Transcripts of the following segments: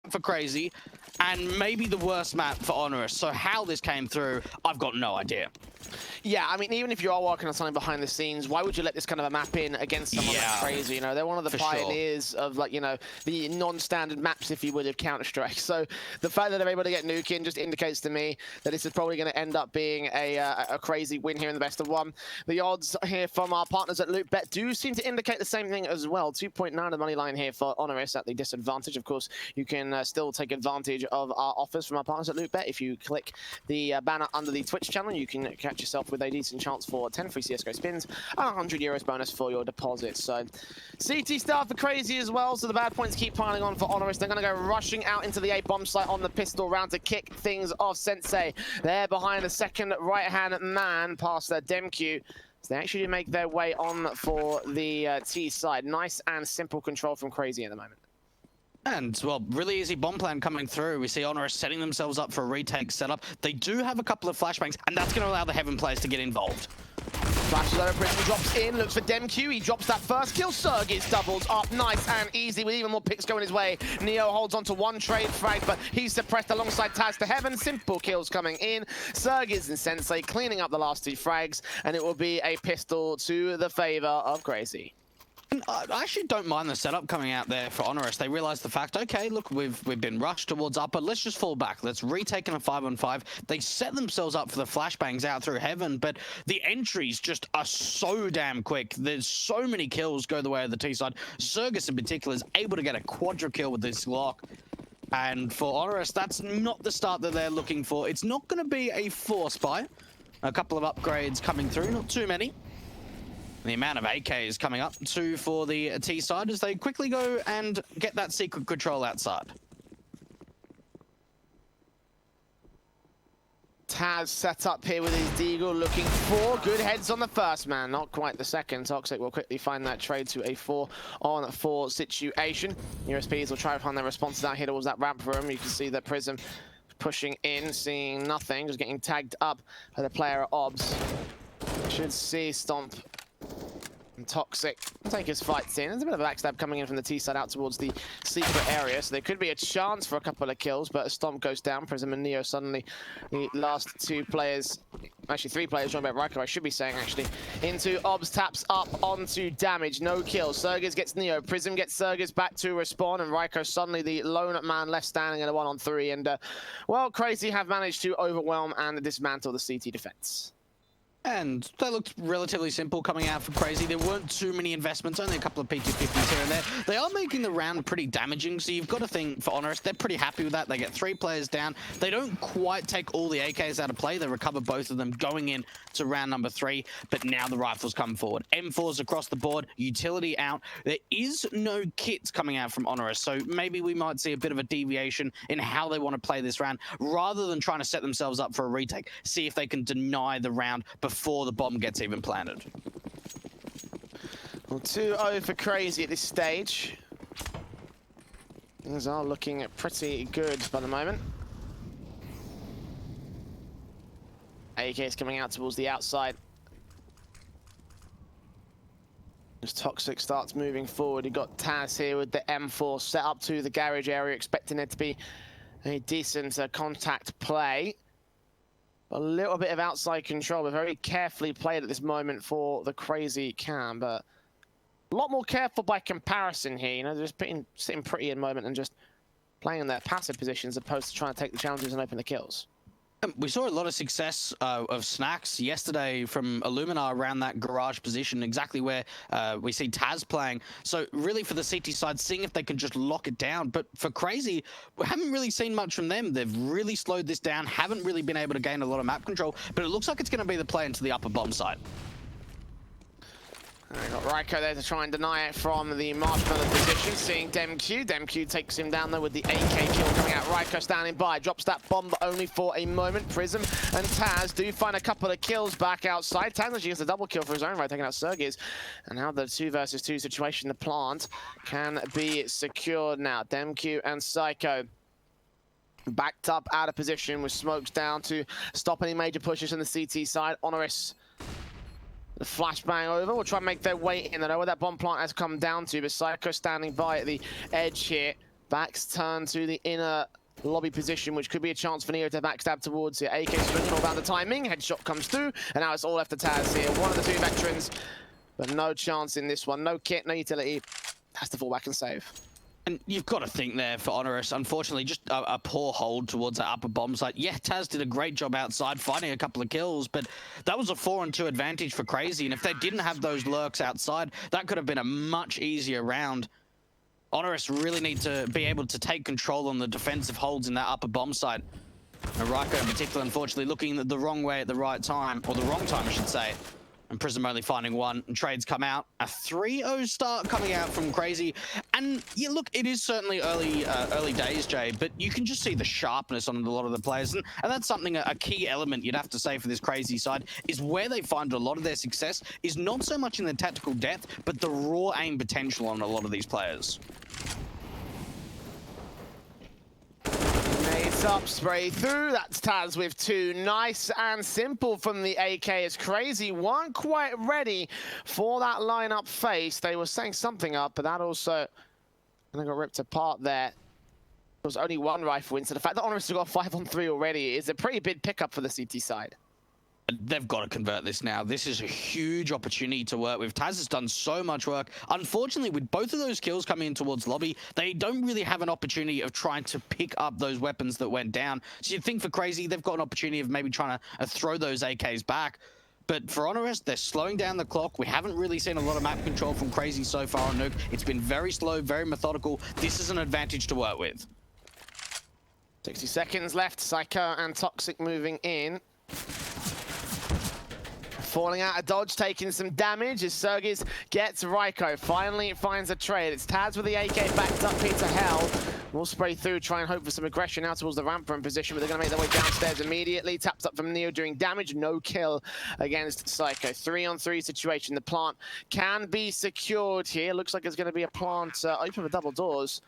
for CR4ZY, and maybe the worst map for HONORIS. So how this came through, I've got no idea. Yeah, I mean, even if you are working on something behind the scenes, why would you let this kind of a map in against someone like CR4ZY? You know, they're one of the pioneers of, like, you know, the non-standard maps, if you would, of Counter-Strike. So the fact that they're able to get Nuke in just indicates to me that this is probably going to end up being a CR4ZY win here in the best of one. The odds here from our partners at LootBet do seem to indicate the same thing as well. 2.9 the money line here for HONORIS at the disadvantage. Of course, you can still take advantage of our offers from our partners at LootBet. If you click the banner under the Twitch channel, you can catch yourself with a decent chance for 10 free CSGO spins and €100 bonus for your deposit. So CT start for CR4ZY as well, so the bad points keep piling on for HONORIS. They're going to go rushing out into the A bomb site on the pistol round to kick things off. Sensei there behind the second right-hand man past DemQ. So they actually make their way on for the T side. Nice and simple control from CR4ZY at the moment. And, well, really easy bomb plan coming through. We see HONORIS setting themselves up for a retake setup. They do have a couple of flashbangs, and that's going to allow the Heaven players to get involved. Flashes over, Prism drops in, looks for DemQ. He drops that first kill. CR4ZY doubles up, nice and easy with even more picks going his way. Neo holds on to one trade frag, but he's suppressed alongside Taz to Heaven. Simple kills coming in. CR4ZY and Sensei cleaning up the last two frags, and it will be a pistol to the favor of CR4ZY. I actually don't mind the setup coming out there for HONORIS. They realize the fact, okay, look, we've been rushed towards upper. Let's just fall back. Let's retake in a 5-on-5. They set themselves up for the flashbangs out through Heaven, but the entries just are so damn quick. There's so many kills go the way of the T side. CR4ZY in particular is able to get a quadra kill with this Glock. And for HONORIS, that's not the start that they're looking for. It's not going to be a force buy. A couple of upgrades coming through, not too many. The amount of AKs coming up too for the T side as they quickly go and get that secret control outside. Taz set up here with his Deagle, looking for good heads on the first man, not quite the second. Toxic will quickly find that trade to a 4-on-4 situation. USPs will try to find their responses out here towards that ramp room. You can see that Prism pushing in, seeing nothing, just getting tagged up by the player at OBS. Should see Stomp and Toxic take his fights in. There's a bit of a backstab coming in from the T side out towards the secret area, so there could be a chance for a couple of kills, but a Stomp goes down. Prism and Neo suddenly the last two players, actually three players joined by Ryko, I should be saying actually, into OBS, taps up onto damage, no kills. CR4ZY gets Neo, Prism gets CR4ZY back to respawn, and Ryko suddenly the lone man left standing in a 1-on-3, and well, CR4ZY have managed to overwhelm and dismantle the CT defense. And they looked relatively simple coming out for CR4ZY. There weren't too many investments, only a couple of P250s here and there. They are making the round pretty damaging, so you've got to think for HONORIS, they're pretty happy with that. They get 3 players down. They don't quite take all the AKs out of play. They recover both of them going in to round number 3, but now the rifles come forward. M4s across the board, utility out. There is no kits coming out from HONORIS, so maybe we might see a bit of a deviation in how they want to play this round, rather than trying to set themselves up for a retake. See if they can deny the round before the bomb gets even planted. Well, 2-0 for CR4ZY at this stage. Things are looking pretty good by the moment. AK's coming out towards the outside. As Toxic starts moving forward, you've got Taz here with the M4 set up to the garage area, expecting it to be a decent contact play. A little bit of outside control, but very carefully played at this moment for the CR4ZY cam, but a lot more careful by comparison here. You know, they're just sitting pretty in moment and just playing in their passive positions as opposed to trying to take the challenges and open the kills. We saw a lot of success of Snacks yesterday from Illumina around that garage position, exactly where we see Taz playing. So really for the CT side, seeing if they can just lock it down. But for CR4ZY, we haven't really seen much from them. They've really slowed this down, haven't really been able to gain a lot of map control, but it looks like it's going to be the play into the upper bomb side. We've got Ryko there to try and deny it from the marshmallow position, seeing DemQ. DemQ takes him down there with the AK kill coming out. Ryko standing by, drops that bomb, but only for a moment. Prism and Taz do find a couple of kills back outside. Taz actually gets a double kill for his own right, taking out CR4ZY. And now the 2 versus 2 situation, the plant can be secured now. DemQ and Psycho backed up out of position with smokes down to stop any major pushes on the CT side. HONORIS, the flashbang over, will try and make their way in. I know where that bomb plant has come down to, but Psycho standing by at the edge here. Backs turn to the inner lobby position, which could be a chance for Neo to backstab towards it. AK swinging all about the timing. Headshot comes through, and now it's all left to Taz here. One of the two veterans, but no chance in this one. No kit, no utility. Has to fall back and save. And you've got to think there for HONORIS, unfortunately, just a poor hold towards that upper bomb site. Yeah, Taz did a great job outside, finding a couple of kills, but that was a 4-on-2 advantage for CR4ZY, and if they didn't have those lurks outside, that could have been a much easier round. HONORIS really need to be able to take control on the defensive holds in that upper bomb site. And Ryko in particular, unfortunately, looking the wrong way at the right time, or the wrong time, I should say. And Prism only finding one, and trades come out. A 3-0 start coming out from CR4ZY. And yeah, look, it is certainly early days, Jay, but you can just see the sharpness on a lot of the players. And that's something, a key element you'd have to say for this CR4ZY side, is where they find a lot of their success is not so much in the tactical depth, but the raw aim potential on a lot of these players. Nades up, spray through. That's Taz with 2. Nice and simple from the AK as CR4ZY weren't quite ready for that lineup face. They were setting something up, but that also got ripped apart there. There was only one rifle in, so the fact that HONORIS have got 5-on-3 already is a pretty big pickup for the CT side. They've got to convert this now. This is a huge opportunity to work with. Taz has done so much work. Unfortunately, with both of those kills coming in towards lobby, they don't really have an opportunity of trying to pick up those weapons that went down. So you'd think for CR4ZY, they've got an opportunity of maybe trying to throw those AKs back. But for HONORIS, they're slowing down the clock. We haven't really seen a lot of map control from CR4ZY so far on Nuke. It's been very slow, very methodical. This is an advantage to work with. 60 seconds left. Psycho and Toxic moving in. Falling out of dodge, taking some damage as CR4ZY gets Ryko. Finally, it finds a trade. It's Taz with the AK backed up here to hell. We'll spray through, try and hope for some aggression out towards the ramp in position, but they're going to make their way downstairs immediately. Taps up from Neo doing damage. No kill against Psycho. 3-on-3 situation. The plant can be secured here. Looks like there's going to be a plant open for double doors.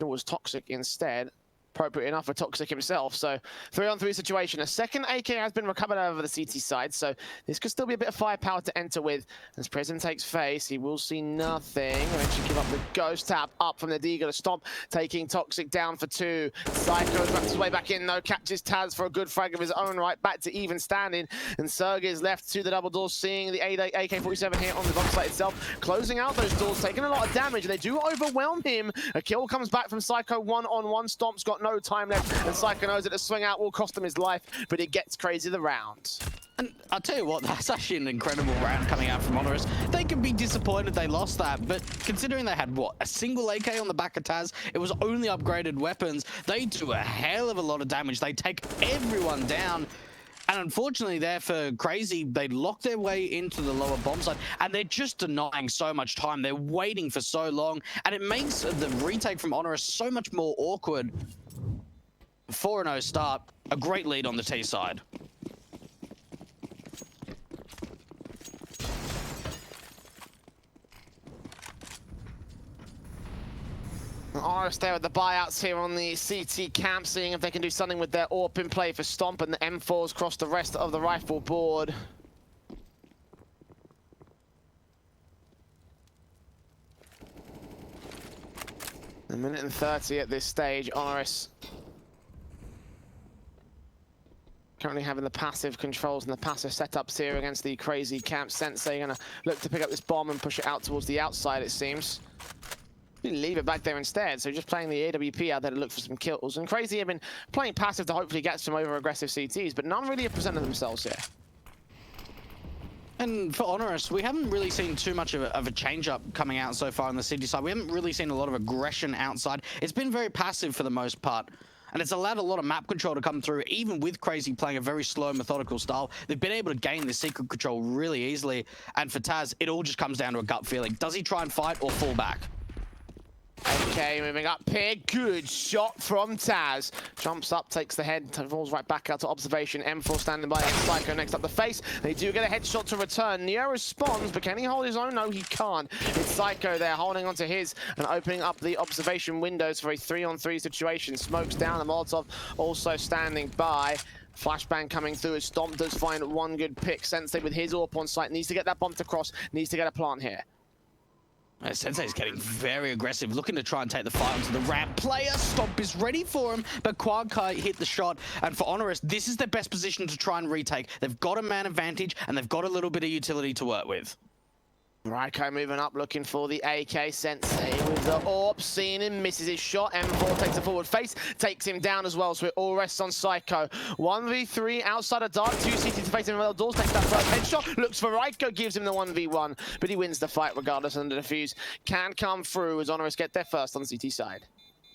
It was Toxic instead. Appropriate enough for Toxic himself. So 3-on-3 situation. A second AK has been recovered over the CT side, so this could still be a bit of firepower to enter with. As Prism takes face, he will see nothing. Eventually give up the ghost tap up from the Deagle to stomp, taking Toxic down for 2. Psycho wraps his way back in though, catches Taz for a good frag of his own right, back to even standing, and CR4ZY is left to the double doors, seeing the AK-47 here on the bomb site itself, closing out those doors, taking a lot of damage, and they do overwhelm him. A kill comes back from Psycho, 1-on-1. Stomp's got no time left, and Psycho knows that the swing out will cost him his life, but it gets CR4ZY the round. And I'll tell you what, that's actually an incredible round coming out from HONORIS. They can be disappointed they lost that, but considering they had, what, a single AK on the back of Taz, it was only upgraded weapons, they do a hell of a lot of damage. They take everyone down. And unfortunately there for CR4ZY, they lock their way into the lower bomb site, and they're just denying so much time. They're waiting for so long, and it makes the retake from HONORIS so much more awkward. 4-0 start, a great lead on the T side. HONORIS there at the buyouts here on the CT camp, seeing if they can do something with their AWP in play for Stomp, and the M4s cross the rest of the rifle board. A minute and 30 at this stage. HONORIS currently having the passive controls and the passive setups here against the CR4ZY camp. Sensei gonna look to pick up this bomb and push it out towards the outside, it seems. Leave it back there instead, so just playing the AWP out there to look for some kills. And CR4ZY have been playing passive to hopefully get some over-aggressive CTs, but none really have presented themselves here. And for HONORIS, we haven't really seen too much of a change-up coming out so far on the city side. We haven't really seen a lot of aggression outside. It's been very passive for the most part. And it's allowed a lot of map control to come through, even with CR4ZY playing a very slow, methodical style. They've been able to gain the secret control really easily. And for Taz, it all just comes down to a gut feeling. Does he try and fight or fall back? Okay, moving up here. Good shot from Taz. Jumps up, takes the head, falls right back out to observation. M4 standing by against Psycho next up the face. They do get a headshot to return. Neo responds, but can he hold his own? No, he can't. It's Psycho there holding onto his and opening up the observation windows for a 3-on-3 situation. Smokes down, the Molotov also standing by. Flashbang coming through as Stomp does find one good pick. Sensei with his AWP on site needs to get that bomb to cross, needs to get a plant here. Sensei's getting very aggressive, looking to try and take the fight onto the ramp. Player Stomp is ready for him, but Quagkai hit the shot. And for HONORIS, this is their best position to try and retake. They've got a man advantage, and they've got a little bit of utility to work with. Raiko moving up, looking for the AK. Sensei with the AWP, seeing him, misses his shot. M4 takes a forward face, takes him down as well, so it all rests on Psycho. 1v3 outside of Dark, 2 CT to face him with doors, takes that first headshot, looks for Raiko, gives him the 1v1, but he wins the fight regardless, and the defuse can come through as HONORIS get there first on the CT side.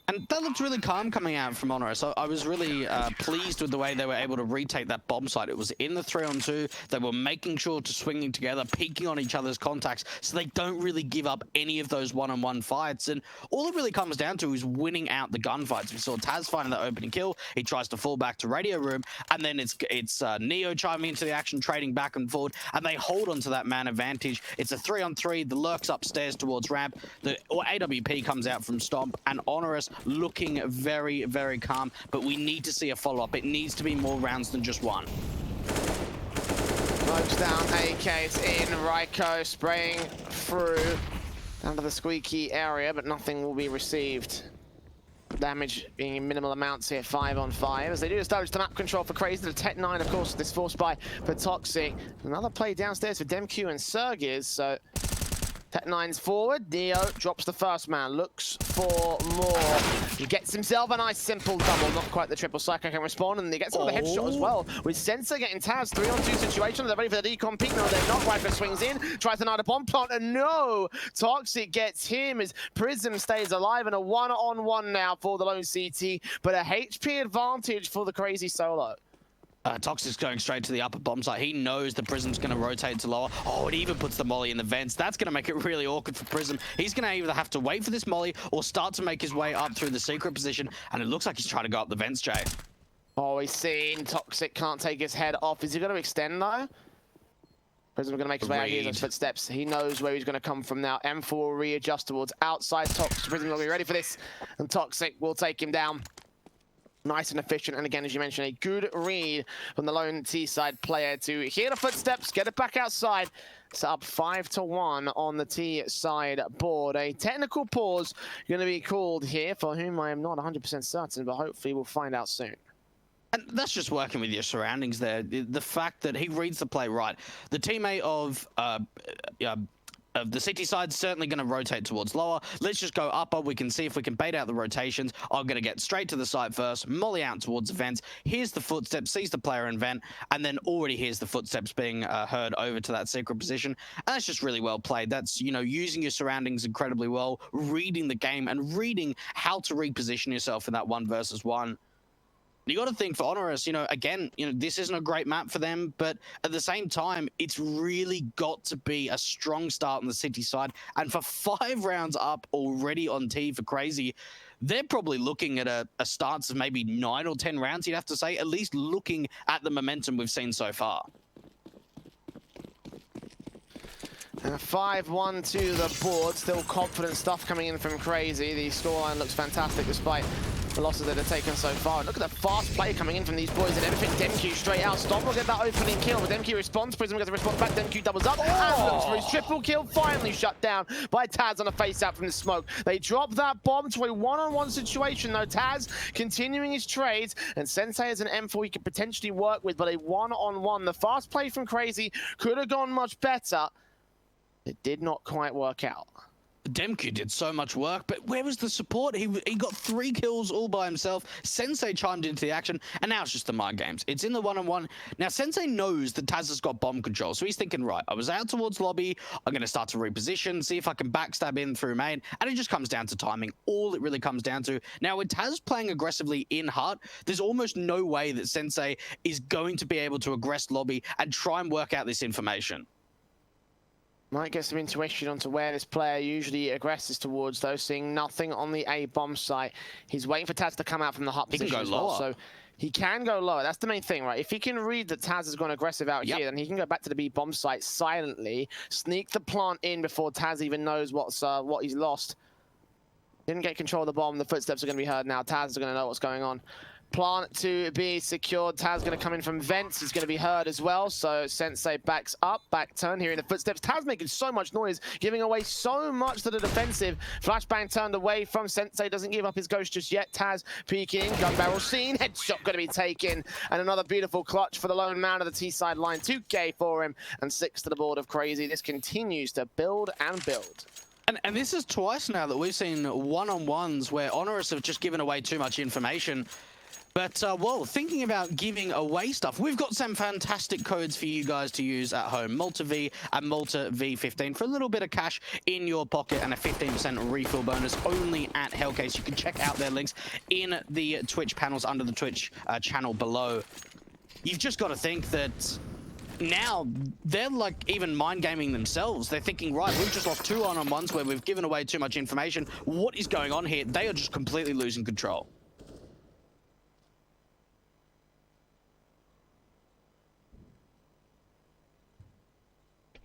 And that looked really calm coming out from HONORIS. So I was really pleased with the way they were able to retake that bomb site. It was in the 3-on-2. They were making sure to swinging together, peeking on each other's contacts, so they don't really give up any of those one-on-one fights. And all it really comes down to is winning out the gunfights. We saw Taz finding that opening kill. He tries to fall back to Radio Room, and then it's Neo chiming into the action, trading back and forward, and they hold onto that man advantage. It's a 3-on-3. The Lurk's upstairs towards ramp. The AWP comes out from Stomp, and HONORIS looking very, very calm, but we need to see a follow-up. It needs to be more rounds than just one. Smokes down, AK's in, Raiko spraying through down to the squeaky area, but nothing will be received. Damage being in minimal amounts here, 5-on-5. As they do establish the map control for Crazy, the Tech 9, of course, this force buy for Toxic. Another play downstairs for Demq and CR4ZY, so Tech 9's forward, Neo drops the first man, looks for more. He gets himself a nice simple double, not quite the triple. Psycho can respond, and he gets another headshot as well. With Sensei getting Taz, 3-on-2 situation, they're ready for the decom peek. No, they're not. Raiko swings in, tries to night a bomb plant, and no! Toxic gets him as Prism stays alive, and a 1-on-1 now for the lone CT, but a HP advantage for the Crazy solo. Toxic's going straight to the upper bomb site. He knows the Prism's going to rotate to lower. Oh, it even puts the molly in the vents. That's going to make it really awkward for Prism. He's going to either have to wait for this molly or start to make his way up through the secret position. And it looks like he's trying to go up the vents, Jay. Oh, he's seen. Toxic can't take his head off. Is he going to extend, though? Prism's going to make his way out here, those footsteps. He knows where he's going to come from now. M4 will readjust towards outside Toxic. Prism will be ready for this. And Toxic will take him down. Nice and efficient, and again, as you mentioned, a good read from the lone T-side player to hear the footsteps, get it back outside. It's up 5-1 on the T-side board. A technical pause going to be called here, for whom I am not 100% certain, but hopefully we'll find out soon. And that's just working with your surroundings there. The fact that he reads the play right. The teammate of the CT side's certainly going to rotate towards lower. Let's just go upper. We can see if we can bait out the rotations. I'm going to get straight to the site first, molly out towards the vents. Here's the footsteps, sees the player in vent, and then already hears the footsteps being heard over to that secret position. And that's just really well played. That's, you know, using your surroundings incredibly well, reading the game and reading how to reposition yourself in that 1 versus 1. You got to think for HONORIS, you know, again, you know, this isn't a great map for them, but at the same time, it's really got to be a strong start on the city side. And for 5 rounds up already on T for Crazy, they're probably looking at a stance of maybe 9 or 10 rounds, you'd have to say, at least looking at the momentum we've seen so far. And a 5-1 to the board. Still confident stuff coming in from Crazy. The scoreline looks fantastic despite the losses that are taken so far. Look at the fast play coming in from these boys and everything. Demq straight out. Stomp will get that opening kill, but Demq responds. Prism gets a response back. Demq doubles up and looks for his triple kill. Finally shut down by Taz on a face out from the smoke. They drop that bomb to a 1-on-1 situation though. Taz continuing his trades, and Sensei has an M4 he could potentially work with, but a 1-on-1. The fast play from Crazy could have gone much better. It did not quite work out. Demq did so much work, but where was the support? He got 3 kills all by himself. Sensei chimed into the action, and now it's just the mind games. It's in the 1-on-1. Now, Sensei knows that Taz has got bomb control, so he's thinking, right, I was out towards lobby. I'm going to start to reposition, see if I can backstab in through main, and it just comes down to timing. All it really comes down to. Now, with Taz playing aggressively in heart, there's almost no way that Sensei is going to be able to aggress lobby and try and work out this information. Might get some intuition onto where this player usually aggresses towards, though, seeing nothing on the A bomb site. He's waiting for Taz to come out from the hut position. He can go lower. So he can go lower. That's the main thing, right? If he can read that Taz has gone aggressive out here, then he can go back to the B bomb site silently, sneak the plant in before Taz even knows what he's lost. Didn't get control of the bomb. The footsteps are going to be heard now. Taz is going to know what's going on. Plant to be secured. Taz going to come in from vents. He's going to be heard as well. So Sensei backs up, back turn, hearing the footsteps. Taz making so much noise, giving away so much to the defensive. Flashbang turned away from Sensei. Doesn't give up his ghost just yet. Taz peeking. Gun barrel seen. Headshot going to be taken. And another beautiful clutch for the lone man of the T-side line. 2K for him. And 6 to the board of Crazy. This continues to build and build. And this is twice now that we've seen one-on-ones where HONORIS have just given away too much information. But, well, thinking about giving away stuff, we've got some fantastic codes for you guys to use at home. Malta V and Malta V15 for a little bit of cash in your pocket and a 15% refill bonus only at Hellcase. You can check out their links in the Twitch panels under the Twitch channel below. You've just got to think that now they're like even mind gaming themselves. They're thinking, right, we've just lost 2 one-on-ones where we've given away too much information. What is going on here? They are just completely losing control.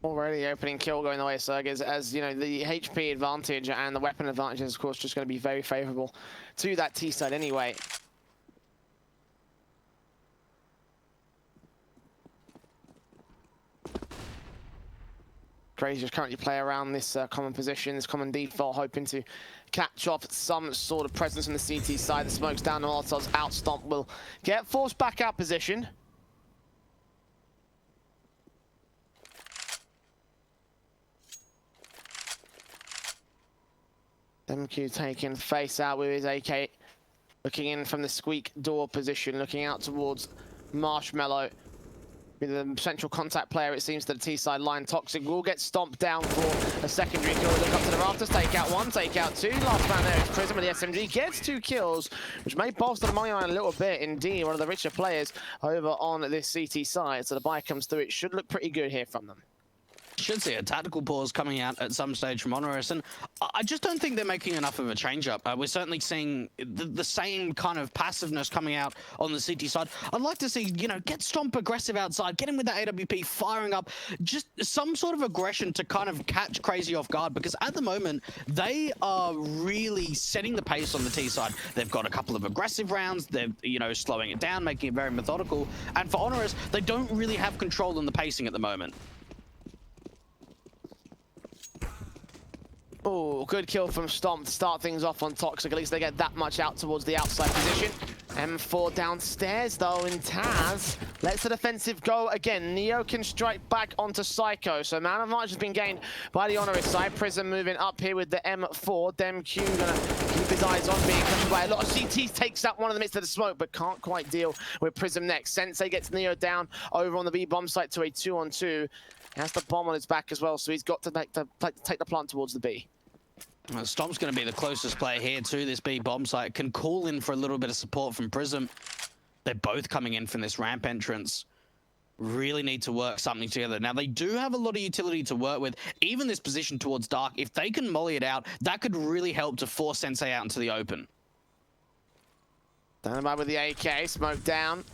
Already opening kill going the way of Sergers, as you know, the HP advantage and the weapon advantage is of course just going to be very favorable to that T side anyway. Crazy just currently play around this common position, this common default, hoping to catch off some sort of presence on the CT side. The smoke's down, the Molotov's out. Stomp will get forced back out position. MQ taking face out with his AK, looking in from the squeak door position, looking out towards Marshmallow. With the central contact player, it seems, to the T-side line. Toxic will get stomped down for a secondary kill. Look up to the rafters, take out 1, take out 2. Last man there is Prism with the SMG, gets 2 kills, which may bolster the money line a little bit. Indeed, one of the richer players over on this CT side. So the buy comes through. It should look pretty good here from them. Should see a tactical pause coming out at some stage from HONORIS, and I just don't think they're making enough of a change-up. We're certainly seeing the same kind of passiveness coming out on the CT side. I'd like to see, you know, get Stomp aggressive outside, get him with that AWP, firing up, just some sort of aggression to kind of catch Crazy off guard, because at the moment, they are really setting the pace on the T side. They've got a couple of aggressive rounds, they're, you know, slowing it down, making it very methodical, and for HONORIS, they don't really have control in the pacing at the moment. Oh, good kill from Stomp to start things off on Toxic. At least they get that much out towards the outside position. M4 downstairs, though, and Taz lets the defensive go again. Neo can strike back onto Psycho. So man advantage has been gained by the HONORIS side. Prism moving up here with the M4. DemQ gonna keep his eyes on being touched by a lot of CTs. Takes out one in the midst of the smoke, but can't quite deal with Prism next. Sensei gets Neo down over on the B bomb site to a 2-on-2. He has the bomb on his back as well, so he's got to take the plant towards the B. Well, Stomp's going to be the closest player here to this B bomb site. Can call in for a little bit of support from Prism. They're both coming in from this ramp entrance. Really need to work something together. Now, they do have a lot of utility to work with. Even this position towards Dark, if they can molly it out, that could really help to force Sensei out into the open. Down by with the AK, smoke down.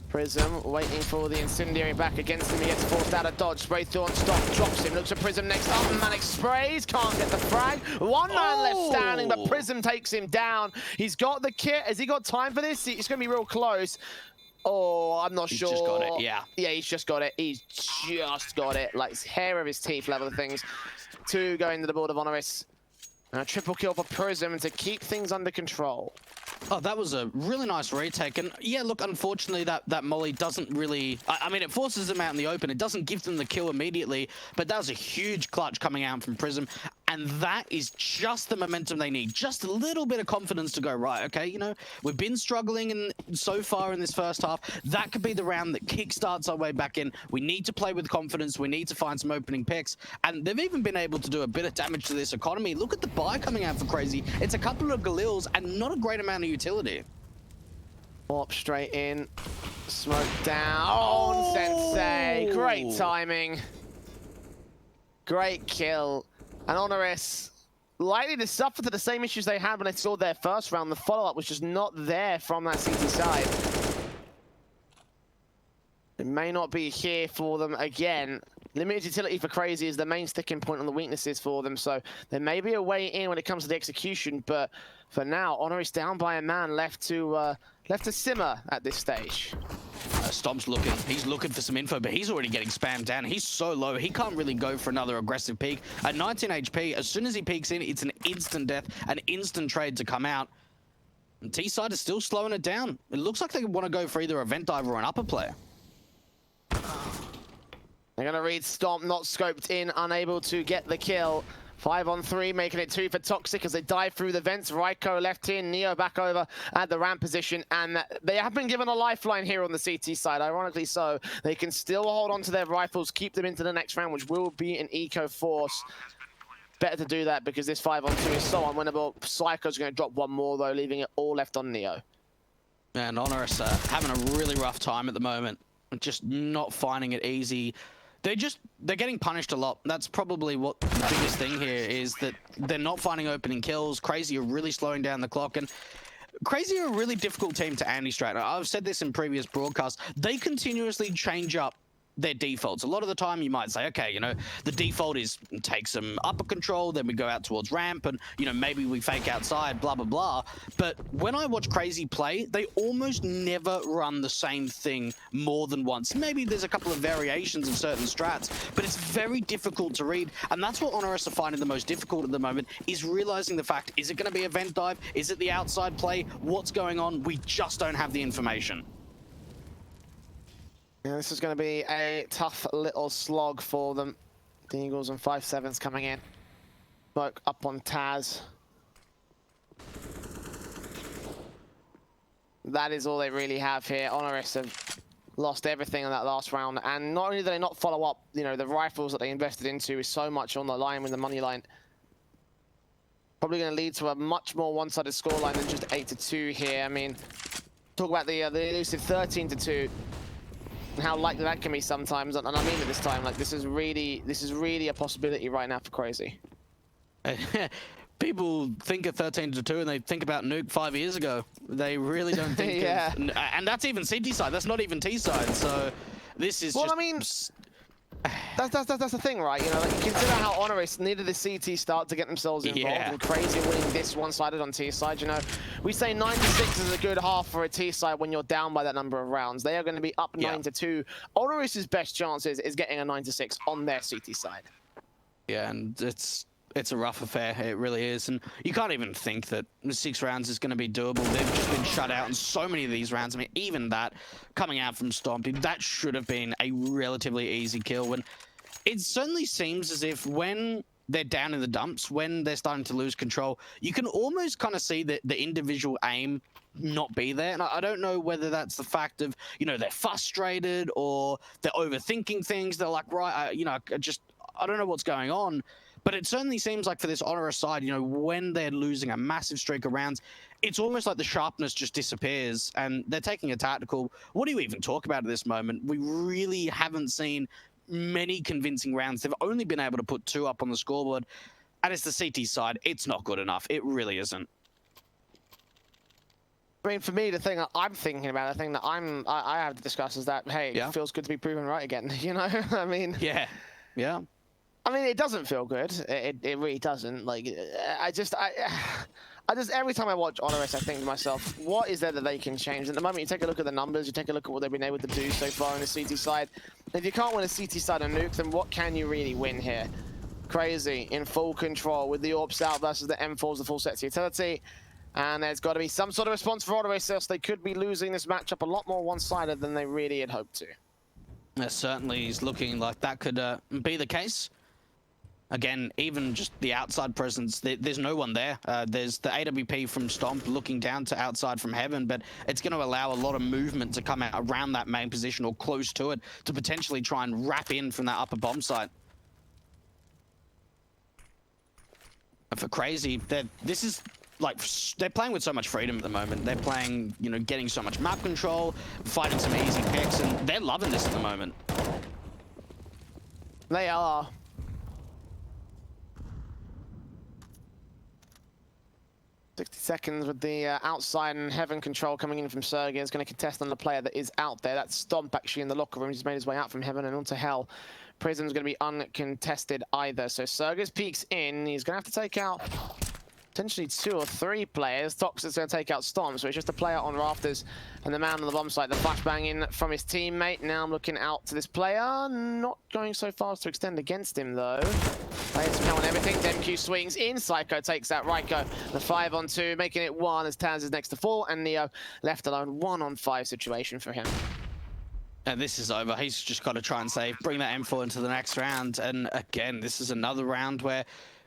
Prism waiting for the incendiary back against him. He gets forced out of dodge. Spray through on Stop, drops him. Looks at Prism next up. Manic sprays, can't get the frag. One man left standing, but Prism takes him down. He's got the kit. Has he got time for this? It's going to be real close. Oh, I'm not sure. He's just got it, yeah. Yeah, he's just got it. He's just got it. Like hair of his teeth level of things. 2 going to the board of HONORIS. And a triple kill for Prism to keep things under control. Oh, that was a really nice retake. And yeah, look, unfortunately, that molly doesn't really... I mean, it forces them out in the open. It doesn't give them the kill immediately, but that was a huge clutch coming out from Prism. And that is just the momentum they need. Just a little bit of confidence to go, right, okay, you know, we've been struggling so far in this first half. That could be the round that kickstarts our way back in. We need to play with confidence. We need to find some opening picks. And they've even been able to do a bit of damage to this economy. Look at the buy coming out for Crazy. It's a couple of Galils and not a great amount of utility. Warp straight in. Smoke down. Oh, Sensei. Great timing. Great kill. And HONORIS likely to suffer to the same issues they had when they saw their first round. The follow-up was just not there from that CT side. It may not be here for them again. Limited utility for Crazy is the main sticking point on the weaknesses for them, so there may be a way in when it comes to the execution, but for now, HONORIS down by a man, left to left to simmer at this stage. Stomp's looking. He's looking for some info, but he's already getting spammed down. He's so low, he can't really go for another aggressive peek. At 19 HP, as soon as he peeks in, it's an instant death, an instant trade to come out. And T-side is still slowing it down. It looks like they want to go for either a vent diver or an upper player. They're going to read Stomp, not scoped in, unable to get the kill. 5 on 3, making it 2 for Toxic as they dive through the vents. Ryko left in, Neo back over at the ramp position, and they have been given a lifeline here on the CT side, ironically so. They can still hold on to their rifles, keep them into the next round, which will be an eco force. Better to do that because this 5 on 2 is so unwinnable. Psycho's going to drop one more though, leaving it all left on Neo. And HONORIS having a really rough time at the moment, just not finding it easy. They're getting punished a lot. That's probably what the biggest thing here is, that they're not finding opening kills. CR4ZY are really slowing down the clock, and CR4ZY are a really difficult team to anti-strat. I've said this in previous broadcasts. They continuously change up their defaults. A lot of the time you might say, okay, you know, the default is take some upper control, then we go out towards ramp, and, you know, maybe we fake outside, blah, blah, blah. But when I watch CR4ZY play, they almost never run the same thing more than once. Maybe there's a couple of variations of certain strats, but it's very difficult to read. And that's what HONORIS are finding the most difficult at the moment, is realizing the fact, is it going to be a vent dive? Is it the outside play? What's going on? We just don't have the information. Yeah, this is going to be a tough little slog for them. The Eagles and 5-7s coming in. Smoke up on Taz. That is all they really have here. HONORIS have lost everything in that last round. And not only do they not follow up, you know, the rifles that they invested into is so much on the line with the money line. Probably going to lead to a much more one-sided scoreline than just 8-2 here. I mean, talk about the elusive 13-2. And how likely that can be sometimes, and I mean it this time. Like, this is really a possibility right now for CR4ZY. People think of 13-2 and they think about Nuke 5 years ago. They really don't think yeah. of, and that's even CT side. That's not even T side. So this is just... I mean, that's the thing, right? You know, like, consider how HONORIS needed the CT start to get themselves involved, and CR4ZY winning this one-sided on T side. You know, we say 9-6 is a good half for a T side when you're down by that number of rounds. They are going to be up 9-2. HONORIS's best chance is getting a 9-6 on their CT side. Yeah, and it's a rough affair. It really is, and you can't even think that 6 rounds is going to be doable. They've just been shut out in so many of these rounds. I mean, even that coming out from Stompy, that should have been a relatively easy kill. And it certainly seems as if when they're down in the dumps, when they're starting to lose control, you can almost kind of see the individual aim not be there. And I don't know whether that's the fact of, you know, they're frustrated or they're overthinking things. They're like, right, you know, I don't know what's going on. But it certainly seems like for this HONORIS side, you know, when they're losing a massive streak of rounds, it's almost like the sharpness just disappears and they're taking a tactical. What do you even talk about at this moment? We really haven't seen many convincing rounds. They've only been able to put 2 up on the scoreboard. And it's the CT side. It's not good enough. It really isn't. I mean, for me, the thing that I'm thinking about, the thing that I have to discuss is that, hey, it feels good to be proven right again. You know, I mean... Yeah. I mean, it doesn't feel good. It really doesn't. Like, I just every time I watch HONORIS, I think to myself, what is there that they can change? At the moment, you take a look at the numbers, you take a look at what they've been able to do so far in the CT side. If you can't win a CT side on Nuke, then what can you really win here? CR4ZY in full control with the AWPs out versus the M4s, the full set utility. And there's got to be some sort of response for HONORIS, else they could be losing this matchup a lot more one-sided than they really had hoped to. Certainly is looking like that could be the case. Again, even just the outside presence, there's no one there. There's the AWP from Stomp looking down to outside from Heaven, but it's going to allow a lot of movement to come out around that main position or close to it to potentially try and wrap in from that upper bomb site. And for CR4ZY, this is like, they're playing with so much freedom at the moment. They're playing, you know, getting so much map control, fighting some easy picks, and they're loving this at the moment. They are. 60 seconds with the outside and Heaven control coming in from CR4ZY. Is going to contest on the player that is out there. That's Stomp actually in the locker room. He's made his way out from Heaven and onto Hell. Prism's going to be uncontested either. So CR4ZY peeks in. He's going to have to potentially 2 or 3 players. Toxic's going to take out Storm, so it's just a player on rafters and the man on the bomb site. The flashbang in from his teammate. Now I'm looking out to this player. Not going so fast to extend against him, though. Players come on everything. DemQ swings in. Psycho takes out Ryko. The 5-on-2, making it 1 as Taz is next to fall, and Neo left alone. 1-on-5 situation for him. And this is over. He's just got to try and save, bring that M4 into the next round. And again, this is another round where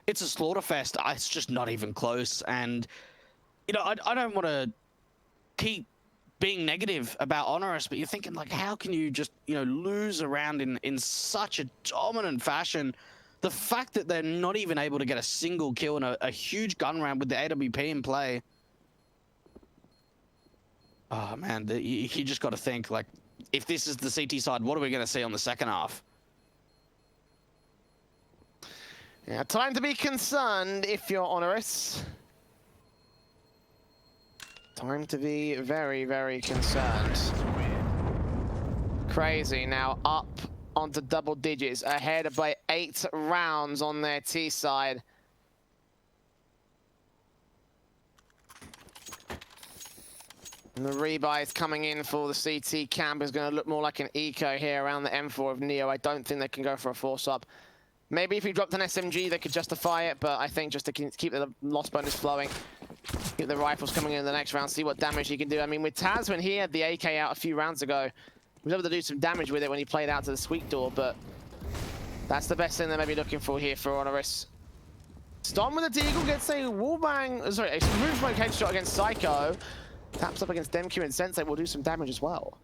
it's a slaughterfest. It's just not even close. And, you know, I don't want to keep being negative about HONORIS, but you're thinking, like, how can you just, you know, lose a round in such a dominant fashion? The fact that they're not even able to get a single kill in a huge gun round with the AWP in play. Oh, man, you just got to think, like, if this is the CT side, what are we going to see on the second half? Yeah, time to be concerned if you're HONORIS. Time to be very, very concerned. CR4ZY now up onto double digits, ahead by 8 rounds on their T side. And the rebuys coming in for the CT camp is going to look more like an eco here around the M4 of Neo. I don't think they can go for a force-up. Maybe if he dropped an SMG, they could justify it, but I think just to keep the loss bonus flowing, get the rifles coming in the next round, see what damage he can do. I mean, with Taz, when he had the AK out a few rounds ago, he was able to do some damage with it when he played out to the sweet door, but that's the best thing they may be looking for here for HONORIS. Storm with the Deagle gets a wallbang, sorry, a smooth smoke headshot against Psycho. Taps up against DemQ, and Sensei will do some damage as well.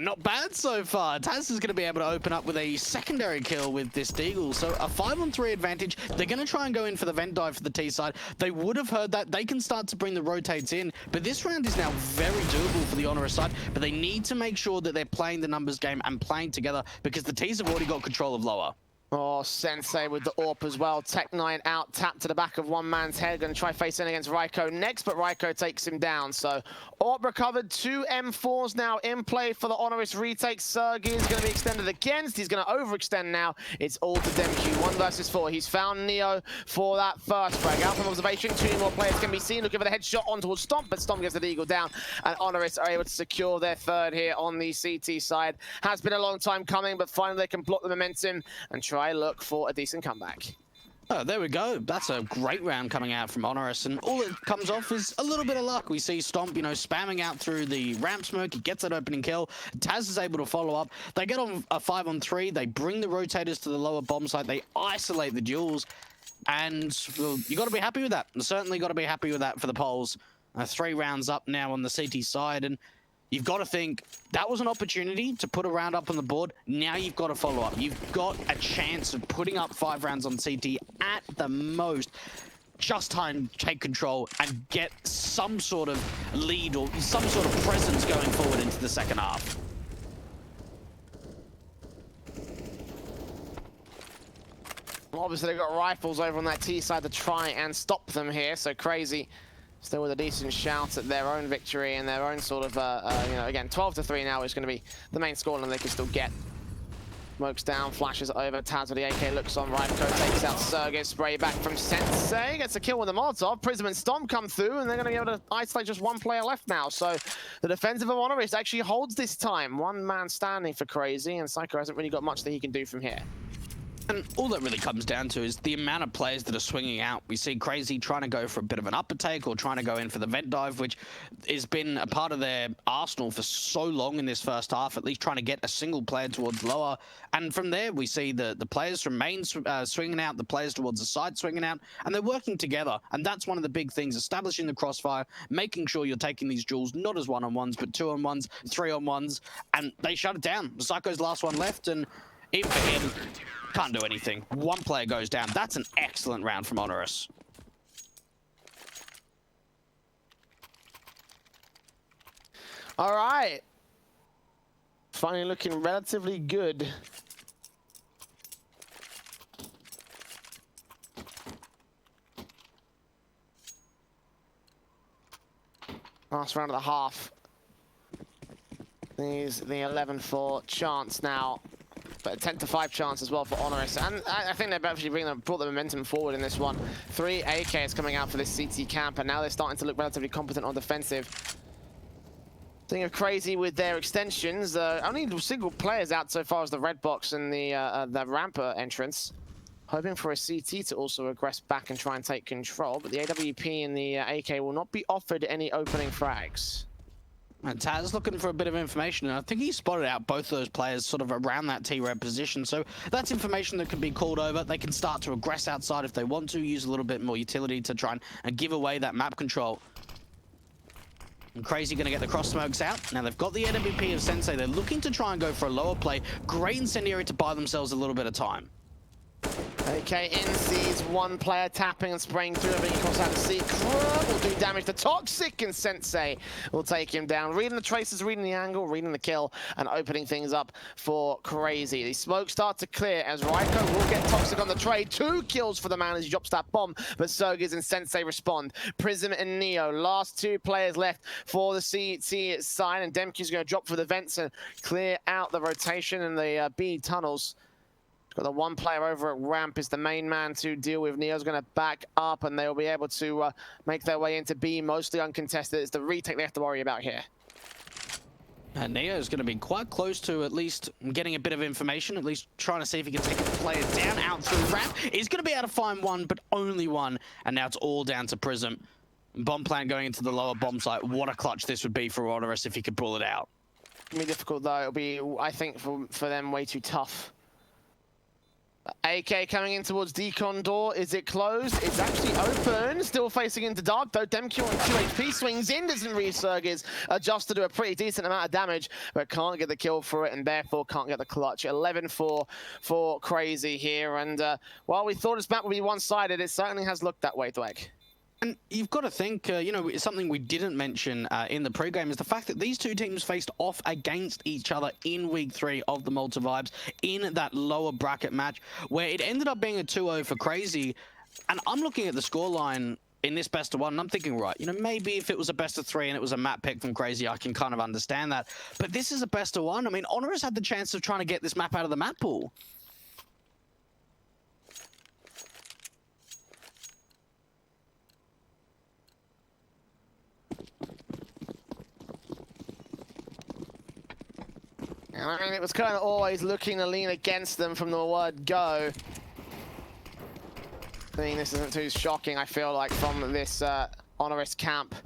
Not bad so far. Taz is going to be able to open up with a secondary kill with this Deagle. So a 5-on-3 advantage. They're going to try and go in for the vent dive for the T side. They would have heard that. They can start to bring the rotates in. But this round is now very doable for the HONORIS side. But they need to make sure that they're playing the numbers game and playing together, because the T's have already got control of lower. Oh, Sensei with the AWP as well. Tech9 out, tap to the back of one man's head. Going to try facing against Ryko next, but Ryko takes him down. So AWP recovered. 2 M4s now in play for the HONORIS retake. CR4ZY is going to be extended against. He's going to overextend now. It's all to DemQ. 1 versus 4. He's found Neo for that first frag. Out from observation, 2 more players can be seen. Looking for the headshot on towards Stomp, but Stomp gets the Deagle down. And HONORIS are able to secure their third here on the CT side. Has been a long time coming, but finally they can block the momentum and try look for a decent comeback. Oh, there we go. That's a great round coming out from HONORIS, and all it comes off is a little bit of luck. We see Stomp, you know, spamming out through the ramp smoke. He gets that opening kill. Taz is able to follow up. They get on a 5-on-3. They bring the rotators to the lower bomb site. They isolate the duels, and well, you got to be happy with that. Certainly got to be happy with that for the polls. 3 rounds up now on the CT side, and you've got to think that was an opportunity to put a round up on the board. Now you've got to follow up. You've got a chance of putting up 5 rounds on CT at the most. Just time to take control and get some sort of lead or some sort of presence going forward into the second half. Well, obviously they've got rifles over on that T side to try and stop them here, so CR4ZY still with a decent shout at their own victory and their own sort of, you know, again, 12-3 now is going to be the main scoreline they can still get. Smokes down, flashes over, Taz with the AK looks on, Ryko takes out CR4ZY, spray back from Sensei, gets a kill with the Molotov, Prism and Stomp come through, and they're going to be able to isolate just 1 player left now, so the defensive of HONORIS actually holds this time. 1 man standing for CR4ZY, and Psycho hasn't really got much that he can do from here. And all that really comes down to is the amount of players that are swinging out. We see CR4ZY trying to go for a bit of an upper take or trying to go in for the vent dive, which has been a part of their arsenal for so long in this first half, at least trying to get a single player towards lower. And from there, we see the players from main swinging out, the players towards the side swinging out, and they're working together. And that's one of the big things, establishing the crossfire, making sure you're taking these duels not as 1-on-1s, but 2-on-1s, 3-on-1s, and they shut it down. Psycho's last one left, and even for him, can't do anything. 1 player goes down. That's an excellent round from HONORIS. All right. Finally looking relatively good. Last round of the half. There's the 11-4 chance now But a 10-5 chance as well for HONORIS. And I think they've actually brought the momentum forward in this one. 3 AKs coming out for this CT camp, and now they're starting to look relatively competent on defensive. Thinking of CR4ZY with their extensions. Only single players out so far as the red box and the ramper entrance. Hoping for a CT to also aggress back and try and take control, but the AWP and the AK will not be offered any opening frags. And Taz looking for a bit of information, and I think he spotted out both those players sort of around that T-Red position, so that's information that can be called over. They can start to aggress outside if they want to, use a little bit more utility to try and give away that map control. And CR4ZY going to get the cross smokes out. Now they've got the AWP of Sensei. They're looking to try and go for a lower play. Great incendiary to buy themselves a little bit of time. Okay, in sees one player tapping and spraying through, but he comes out to CR4ZY will do damage to Toxic, and Sensei will take him down. Reading the traces, reading the angle, reading the kill, and opening things up for CR4ZY. The smoke starts to clear as Ryko will get Toxic on the trade. 2 kills for the man as he drops that bomb, but CR4ZY and Sensei respond. Prism and Neo, last 2 players left for the CT side, and Demky's going to drop for the vents and clear out the rotation in the B tunnels. Got the one player over at ramp is the main man to deal with. Neo's going to back up, and they'll be able to make their way into B, mostly uncontested. It's the retake they have to worry about here. And Neo's going to be quite close to at least getting a bit of information, at least trying to see if he can take a player down out through ramp. He's going to be able to find one, but only one, and now it's all down to Prism. Bomb plant going into the lower bomb site. What a clutch this would be for HONORIS if he could pull it out. It'll be difficult, though. It'll be, I think, for them, way too tough. AK coming in towards Decon door. Is it closed? It's actually open. Still facing into dark, though. Demky on 2 HP. Swings in, doesn't reach Sergiz. Adjusted to a pretty decent amount of damage, but can't get the kill for it, and therefore can't get the clutch. 11-4 for CR4ZY here. And while we thought this map would be one-sided, it certainly has looked that way, Dweck. And you've got to think, you know, something we didn't mention in the pregame is the fact that these 2 teams faced off against each other in Week 3 of the Malta Vibes in that lower bracket match, where it ended up being a 2-0 for CR4ZY. And I'm looking at the scoreline in this best of 1, and I'm thinking, right, you know, maybe if it was a best of 3 and it was a map pick from CR4ZY, I can kind of understand that. But this is a best of 1. I mean, HONORIS had the chance of trying to get this map out of the map pool. I mean, it was kind of always looking to lean against them from the word go. I mean, this isn't too shocking, I feel like, from this HONORIS camp.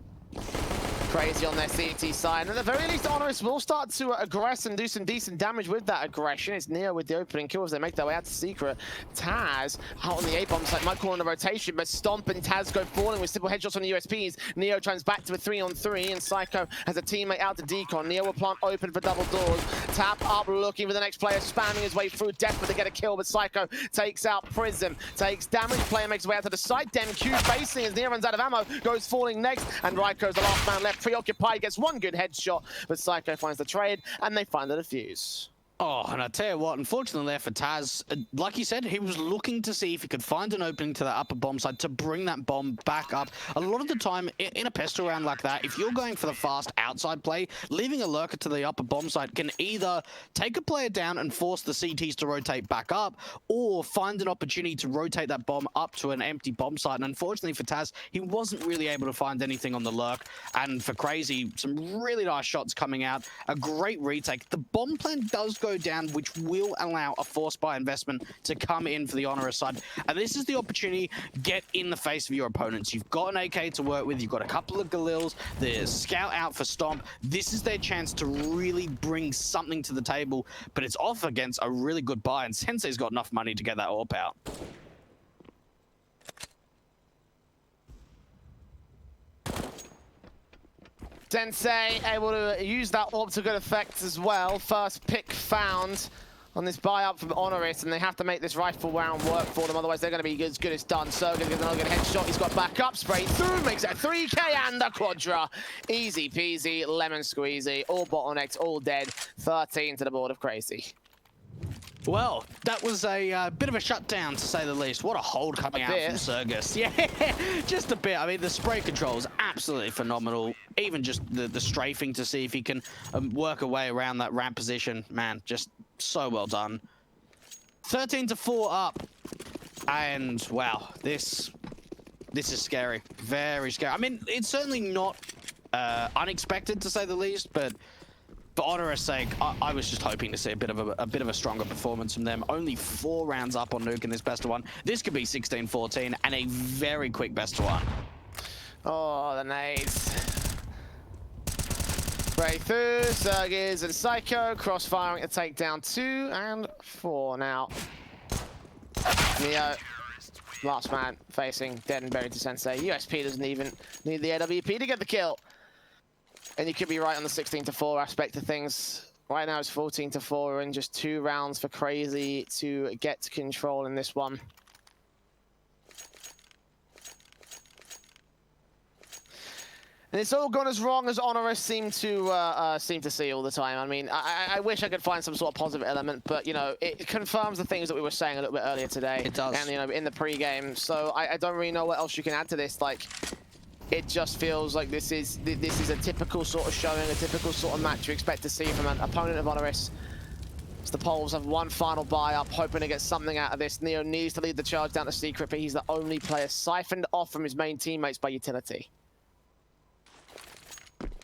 CR4ZY on their CT side. And at the very least, HONORIS will start to aggress and do some decent damage with that aggression. It's Neo with the opening kill as they make their way out to Secret. Taz out on the A-bomb site, might call on the rotation, but Stomp and Taz go falling with simple headshots on the USPs. Neo turns back to a 3-on-3, and Psycho has a teammate out to Decon. Neo will plant open for double doors. Tap up, looking for the next player, spamming his way through, desperate to get a kill, but Psycho takes out Prism, takes damage. Player makes his way out to the site. Demky facing as Neo runs out of ammo, goes falling next, and Ryko's the last man left. Preoccupied, gets one good headshot, but Psycho finds the trade, and they find the defuse. Oh, and I tell you what, unfortunately there for Taz, like you said, he was looking to see if he could find an opening to that upper bomb side to bring that bomb back up. A lot of the time, in a pistol round like that, if you're going for the fast outside play, leaving a lurker to the upper bomb side can either take a player down and force the CTs to rotate back up, or find an opportunity to rotate that bomb up to an empty bomb site. And unfortunately for Taz, he wasn't really able to find anything on the lurk. And for CR4ZY, some really nice shots coming out, a great retake. The bomb plant does go down, which will allow a force buy investment to come in for the HONORIS side. And this is the opportunity, get in the face of your opponents. You've got an AK to work with, you've got a couple of Galils, there's Scout out for Stomp. This is their chance to really bring something to the table, but it's off against a really good buy, and Sensei's got enough money to get that AWP out. Sensei able to use that AWP to good effect as well. First pick found on this buy-up from HONORIS, and they have to make this rifle round work for them, otherwise they're going to be as good as done. So gonna get another good headshot. He's got back up, sprayed through, makes it a 3K and a quadra. Easy peasy, lemon squeezy, all bottlenecks, all dead. 13 to the board of CR4ZY. Well, that was a bit of a shutdown, to say the least. What a hold coming out from Sergiz. Yeah, just a bit. I mean, the spray control is absolutely phenomenal. Even just the strafing to see if he can work a way around that ramp position. Man, just so well done. 13-4 up. And wow, this is scary. Very scary. I mean, it's certainly not unexpected to say the least, but for HONORIS' sake, I was just hoping to see a bit of a stronger performance from them. Only 4 rounds up on Nuke in this best of 1. This could be 16-14 and a very quick best of 1. Oh, the nades. Breakthrough, CR4ZY and Psycho cross-firing to take down 2 and 4 now. Neo, last man facing dead and buried to Sensei. USP doesn't even need the AWP to get the kill. And you could be right on the 16-4 aspect of things. Right now it's 14-4 and just 2 rounds for CR4ZY to get control in this one. And it's all gone as wrong as HONORIS seem to see all the time. I mean, I wish I could find some sort of positive element, but you know, it confirms the things that we were saying a little bit earlier today. It does. And you know, in the pre-game. So I don't really know what else you can add to this. Like, it just feels like this is a typical sort of showing, a typical sort of match you expect to see from an opponent of HONORIS. So the Poles have one final buy up, hoping to get something out of this. Neo needs to lead the charge down to Secret, but he's the only player siphoned off from his main teammates by utility.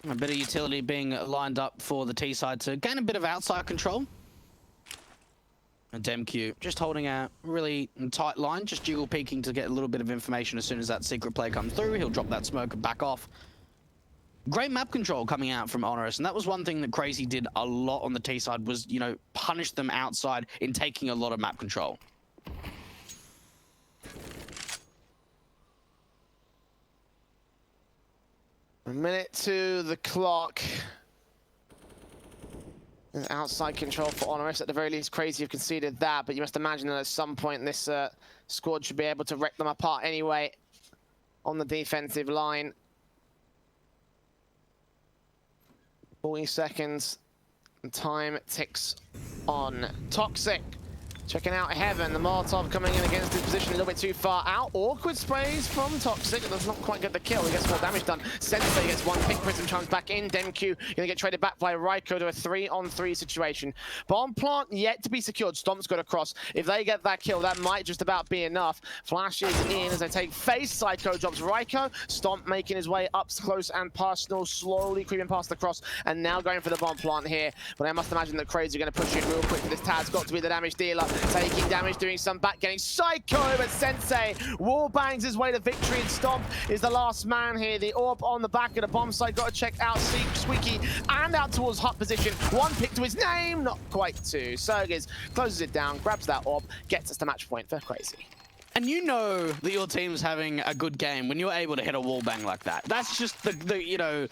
A bit of utility being lined up for the T side to gain a bit of outside control. And DemQ just holding a really tight line, just jiggle peeking to get a little bit of information as soon as that secret play comes through. He'll drop that smoke and back off. Great map control coming out from HONORIS, and that was one thing that CR4ZY did a lot on the T side was, you know, punish them outside in taking a lot of map control. A minute to the clock. Outside control for HONORIS. At the very least, CR4ZY have conceded that, but you must imagine that at some point this squad should be able to wreck them apart anyway on the defensive line. 40 seconds, and time ticks on. Toxic checking out Heaven. The Molotov coming in against his position a little bit too far out. Awkward sprays from Toxic. It does not quite get the kill. He gets more damage done. Sensei gets one pick. Prism comes back in. DemQ gonna get traded back by Ryko to a 3-on-3 situation. Bomb plant yet to be secured. Stomp's got across. If they get that kill, that might just about be enough. Flashes in as they take face. Psycho drops Ryko. Stomp making his way up close and personal, slowly creeping past the cross, and now going for the bomb plant here. But I must imagine that CR4ZY are going to push in real quick for this. Tad's got to be the damage dealer. Taking damage, doing some back, getting Psycho, but Sensei wall bangs his way to victory, and Stomp is the last man here. The AWP on the back of the bomb site, got to check out Squeaky and out towards hut position. One pick to his name, not quite two. CR4ZY closes it down, grabs that AWP, gets us the match point for CR4ZY. And you know that your team's having a good game when you're able to hit a wall bang like that. That's just the you know,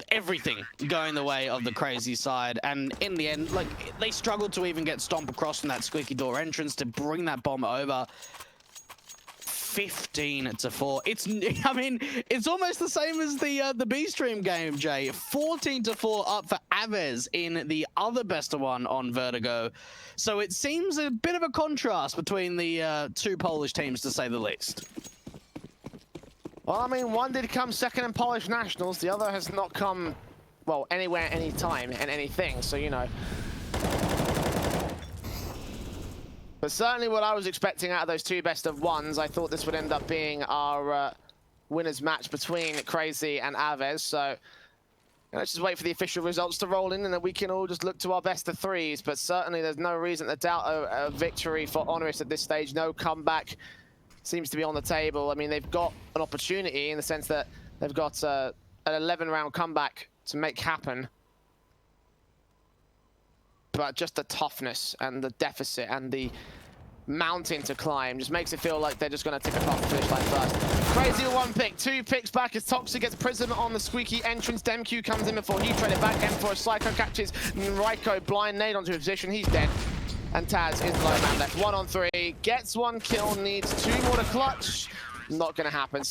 everything going the way of the CR4ZY side. And in the end, like, they struggled to even get Stomp across from that squeaky door entrance to bring that bomb over. 15-4. I mean, it's almost the same as the B-Stream game, Jay. 14-4 up for HONORIS in the other best of 1 on Vertigo. So it seems a bit of a contrast between the two Polish teams, to say the least. Well, I mean, one did come second in Polish Nationals. The other has not come, well, anywhere, anytime, and anything. So, you know. But certainly what I was expecting out of those two best of 1s, I thought this would end up being our winners match between CR4ZY and HONORIS. So let's just wait for the official results to roll in, and then we can all just look to our best of 3s. But certainly there's no reason to doubt a victory for HONORIS at this stage. No comeback seems to be on the table. I mean, they've got an opportunity in the sense that they've got an 11-round comeback to make happen. But just the toughness and the deficit and the mountain to climb just makes it feel like they're just going to tip it off the finish line first. CR4ZY 1 pick, 2 picks back as Toxic gets Prism on the squeaky entrance. DemQ comes in before he traded back end for a Psycho, catches Ryko blind nade onto his position. He's dead. And Taz is the low man left. 1-on-3, gets 1 kill, needs 2 more to clutch. Not going to happen.